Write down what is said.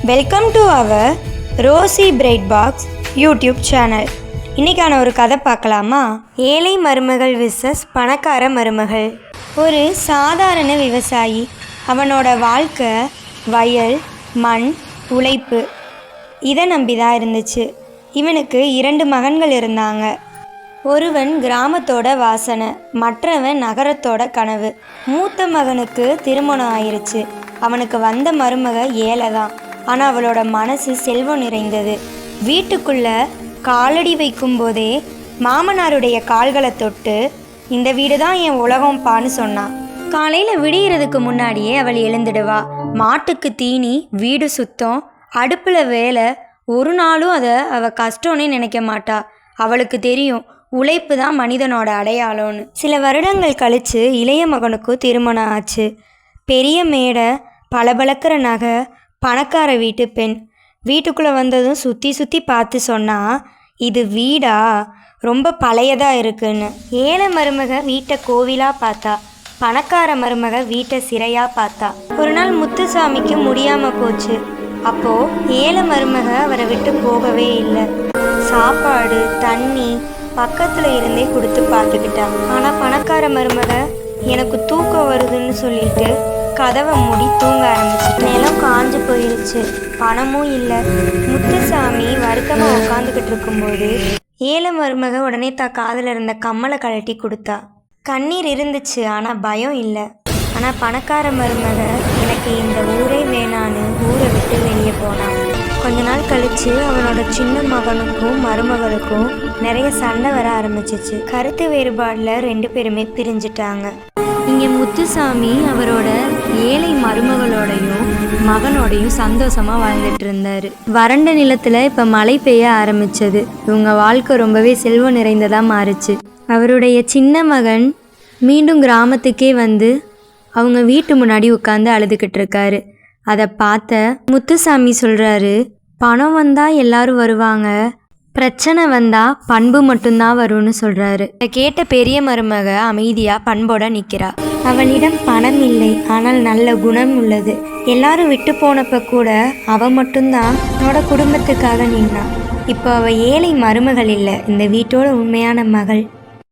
Welcome to our Rosie Bright Box YouTube channel. இன்றைக்கான ஒரு கதை பார்க்கலாமா? ஏழை மருமகள் விசஸ் பணக்கார மருமகள். ஒரு சாதாரண விவசாயி, அவனோட வாழ்க்கை வயல், மண், உழைப்பு இதை நம்பி தான் இருந்துச்சு. இவனுக்கு 2 மகன்கள் இருந்தாங்க. ஒருவன் கிராமத்தோட வாசனை, மற்றவன் நகரத்தோட கனவு. மூத்த மகனுக்கு திருமணம் ஆயிருச்சு. அவனுக்கு வந்த மருமக ஏழை தான், ஆனால் அவளோட மனசு செல்வம் நிறைந்தது. வீட்டுக்குள்ளே காலடி வைக்கும்போதே மாமனாருடைய கால்களை தொட்டு, இந்த வீடு தான் என் உலகம்பான்னு சொன்னான். காலையில் விடியறதுக்கு முன்னாடியே அவள் எழுந்துடுவா. மாட்டுக்கு தீனி, வீடு சுத்தம், அடுப்பில் வேலை. ஒரு நாளும் அதை அவள் கஷ்டம்னே நினைக்க மாட்டா. அவளுக்கு தெரியும், உழைப்பு தான் மனிதனோட அடையாளம்னு. சில வருடங்கள் கழித்து இளைய மகனுக்கும் திருமணம் ஆச்சு. பெரிய மேடை, பளபளக்கிற நகை, பணக்கார வீட்டு பெண். வீட்டுக்குள்ளே வந்ததும் சுற்றி சுற்றி பார்த்து சொன்னா, இது வீடா? ரொம்ப பழையதாக இருக்குன்னு. ஏழை மருமக வீட்டை கோவிலாக பார்த்தா, பணக்கார மருமக வீட்டை சிறையாக பார்த்தா. ஒரு நாள் முத்துசாமிக்கு முடியாமல் போச்சு. அப்போது ஏழை மருமக அவரை விட்டு போகவே இல்லை. சாப்பாடு, தண்ணி பக்கத்தில் இருந்தே கொடுத்து பார்த்துக்கிட்டா. ஆனால் பணக்கார மருமக எனக்கு தூக்கம் வருதுன்னு சொல்லிட்டு கதவை மூடி தூங்க ஆரம்பிச்சிட்டு. நிலம் காஞ்சு போயிருச்சு, பணமும் இல்லை. முத்துசாமி வருத்தமாக உட்காந்துக்கிட்டு இருக்கும்போது ஏழை மருமக உடனே காதில் இருந்த கம்மலை கழட்டி கொடுத்தா. கண்ணீர் இருந்துச்சு, ஆனால் பயம் இல்லை. ஆனால் பணக்கார மருமக எனக்கு இந்த ஊரே வேணான்னு ஊரை விட்டு வெளியே போனான். கொஞ்ச நாள் கழித்து அவனோட சின்ன மகனுக்கும் மருமகளுக்கும் நிறைய சண்டை வர ஆரம்பிச்சிச்சு. கருத்து வேறுபாடில் 2 பேருமே பிரிஞ்சிட்டாங்க. இங்கே முத்துசாமி அவரோட ஏழை மருமகளோடையும் மகனோடையும் சந்தோஷமாக வாழ்ந்துட்டு இருந்தார். வறண்ட நிலத்தில் இப்போ மழை பெய்ய ஆரம்பித்தது. இவங்க வாழ்க்கை ரொம்பவே செல்வம் நிறைந்ததாக மாறுச்சு. அவருடைய சின்ன மகன் மீண்டும் கிராமத்துக்கே வந்து அவங்க வீட்டு முன்னாடி உட்காந்து அழுதுகிட்டு இருக்காரு. அதை பார்த்த முத்துசாமி சொல்கிறாரு, பணம் வந்தால் எல்லாரும் வருவாங்க, பிரச்சனை வந்தால் பண்பு மட்டும்தான் வரும்னு சொல்கிறாரு. இதை கேட்ட பெரிய மருமக அமைதியாக பண்போட நிற்கிறா. அவளிடம் பணம் இல்லை, ஆனால் நல்ல குணம் உள்ளது. எல்லாரும் விட்டு போனப்ப கூட அவள் மட்டும்தான் அவனோட குடும்பத்துக்காக நின்னான். இப்போ அவள் ஏழை மருமகள் இல்லை, இந்த வீட்டோட உண்மையான மகள்.